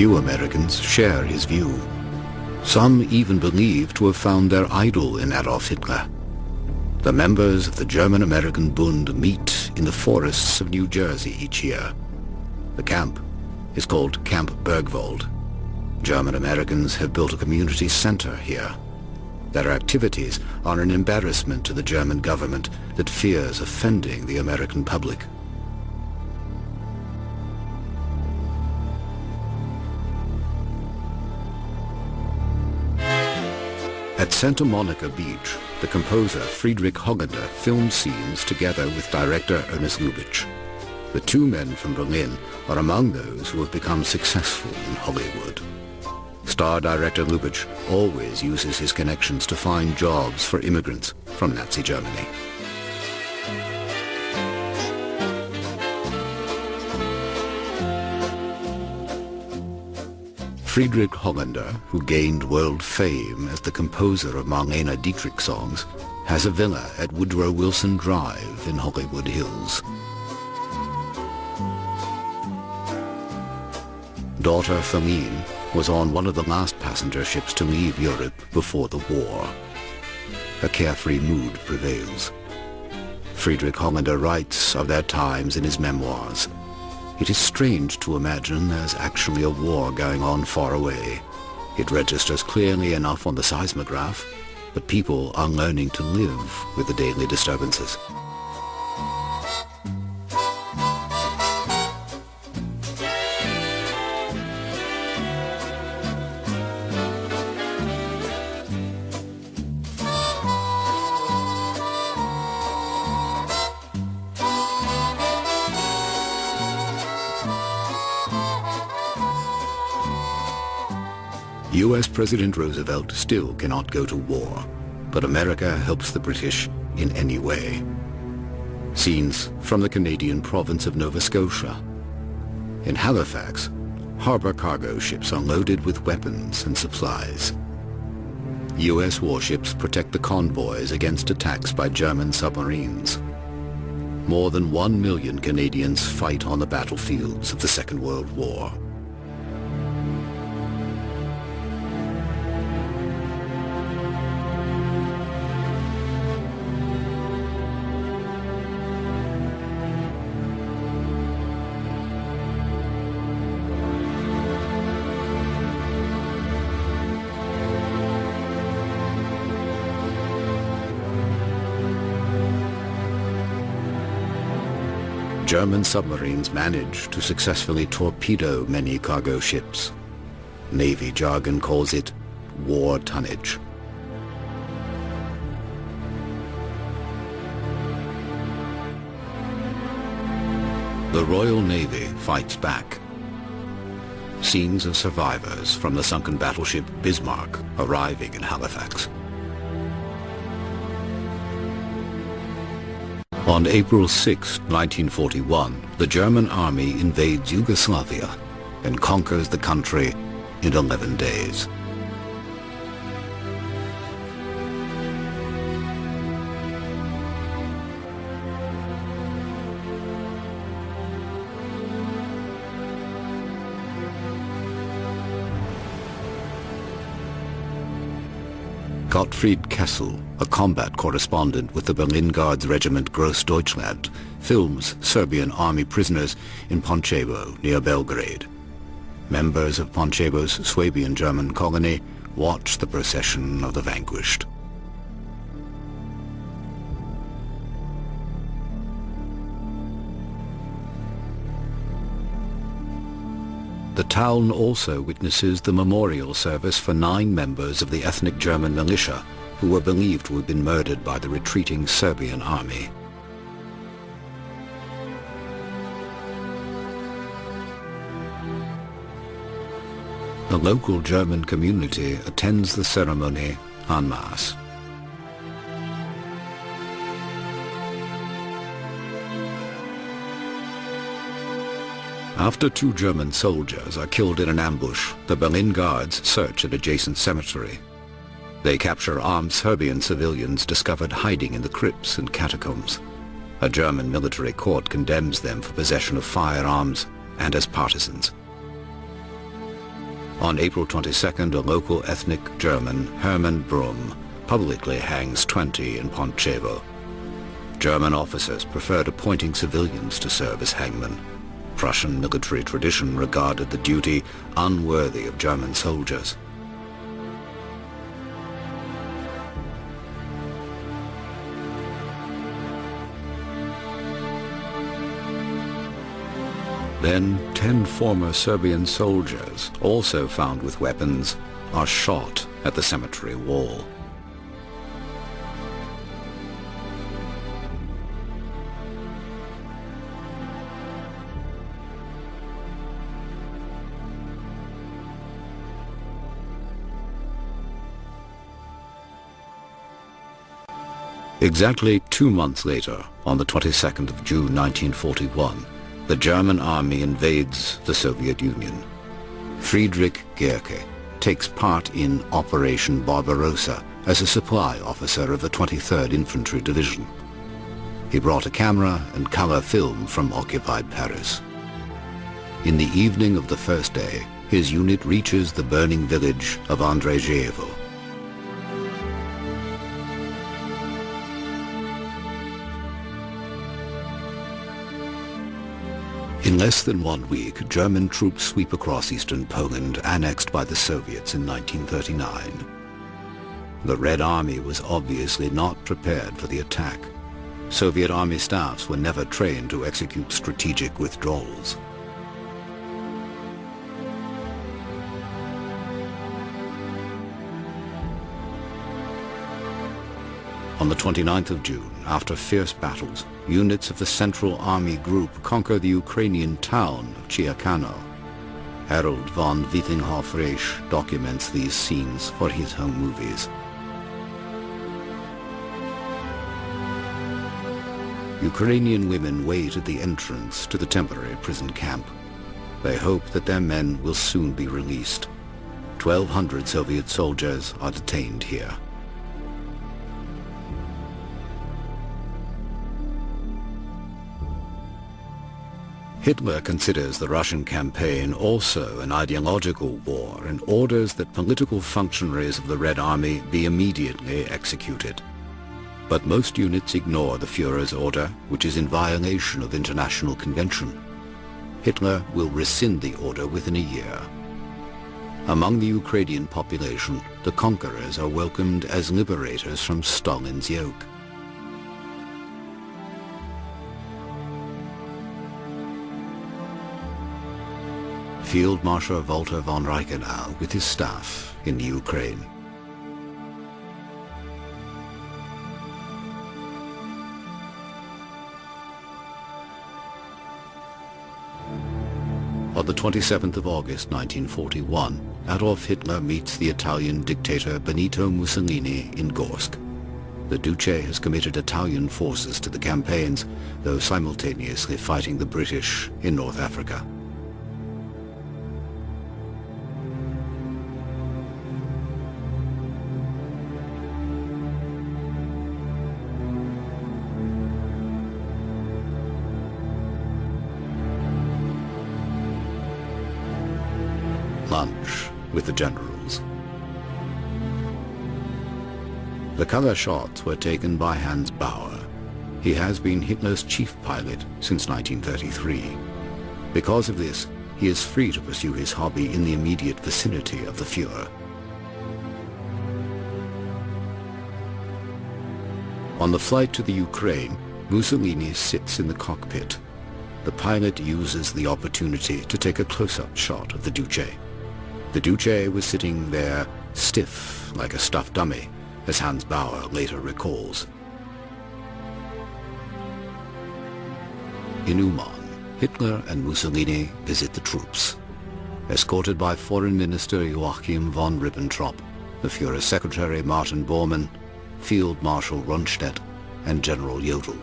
Few Americans share his view. Some even believe to have found their idol in Adolf Hitler. The members of the German-American Bund meet in the forests of New Jersey each year. The camp is called Camp Bergwald. German-Americans have built a community center here. Their activities are an embarrassment to the German government that fears offending the American public. At Santa Monica Beach, the composer Friedrich Hollander filmed scenes together with director Ernest Lubitsch. The two men from Berlin are among those who have become successful in Hollywood. Star director Lubitsch always uses his connections to find jobs for immigrants from Nazi Germany. Friedrich Hollander, who gained world fame as the composer of Marlene Dietrich songs, has a villa at Woodrow Wilson Drive in Hollywood Hills. Daughter Feline was on one of the last passenger ships to leave Europe before the war. A carefree mood prevails. Friedrich Hollander writes of their times in his memoirs. It is strange to imagine there's actually a war going on far away. It registers clearly enough on the seismograph, but people are learning to live with the daily disturbances. US President Roosevelt still cannot go to war, but America helps the British in any way. Scenes from the Canadian province of Nova Scotia. In Halifax, harbor cargo ships are loaded with weapons and supplies. US warships protect the convoys against attacks by German submarines. More than 1 million Canadians fight on the battlefields of the Second World War. German submarines managed to successfully torpedo many cargo ships. Navy jargon calls it war tonnage. The Royal Navy fights back. Scenes of survivors from the sunken battleship Bismarck arriving in Halifax. On April 6, 1941, the German army invades Yugoslavia and conquers the country in 11 days. Gottfried Kessel, a combat correspondent with the Berlin Guards Regiment Großdeutschland, films Serbian army prisoners in Pančevo near Belgrade. Members of Pančevo's Swabian German colony watch the procession of the vanquished. The town also witnesses the memorial service for 9 members of the ethnic German militia who were believed to have been murdered by the retreating Serbian army. The local German community attends the ceremony en masse. After 2 German soldiers are killed in an ambush, the Berlin Guards search an adjacent cemetery. They capture armed Serbian civilians discovered hiding in the crypts and catacombs. A German military court condemns them for possession of firearms and as partisans. On April 22nd, a local ethnic German, Hermann Brum, publicly hangs 20 in Pontchevo. German officers preferred appointing civilians to serve as hangmen. Prussian military tradition regarded the duty unworthy of German soldiers. Then 10 former Serbian soldiers, also found with weapons, are shot at the cemetery wall. Exactly 2 months later, on the 22nd of June 1941, the German army invades the Soviet Union. Friedrich Gerke takes part in Operation Barbarossa as a supply officer of the 23rd Infantry Division. He brought a camera and color film from occupied Paris. In the evening of the first day, his unit reaches the burning village of Andrejevo. In less than 1 week, German troops sweep across eastern Poland, annexed by the Soviets in 1939. The Red Army was obviously not prepared for the attack. Soviet army staffs were never trained to execute strategic withdrawals. On the 29th of June, after fierce battles, units of the Central Army Group conquer the Ukrainian town of Chiakano. Harold von Wittinghoff-Reich documents these scenes for his home movies. Ukrainian women wait at the entrance to the temporary prison camp. They hope that their men will soon be released. 1,200 Soviet soldiers are detained here. Hitler considers the Russian campaign also an ideological war and orders that political functionaries of the Red Army be immediately executed. But most units ignore the Führer's order, which is in violation of international convention. Hitler will rescind the order within a year. Among the Ukrainian population, the conquerors are welcomed as liberators from Stalin's yoke. Field Marshal Walter von Reichenau with his staff in the Ukraine. On the 27th of August 1941, Adolf Hitler meets the Italian dictator Benito Mussolini in Gorsk. The Duce has committed Italian forces to the campaigns, though simultaneously fighting the British in North Africa. Lunch with the generals. The color shots were taken by Hans Bauer. He has been Hitler's chief pilot since 1933. Because of this, he is free to pursue his hobby in the immediate vicinity of the Führer. On the flight to the Ukraine, Mussolini sits in the cockpit. The pilot uses the opportunity to take a close-up shot of the Duce. The Duce was sitting there stiff like a stuffed dummy, as Hans Bauer later recalls. In Uman, Hitler and Mussolini visit the troops. Escorted by Foreign Minister Joachim von Ribbentrop, the Führer's secretary Martin Bormann, Field Marshal Rundstedt, and General Jodl.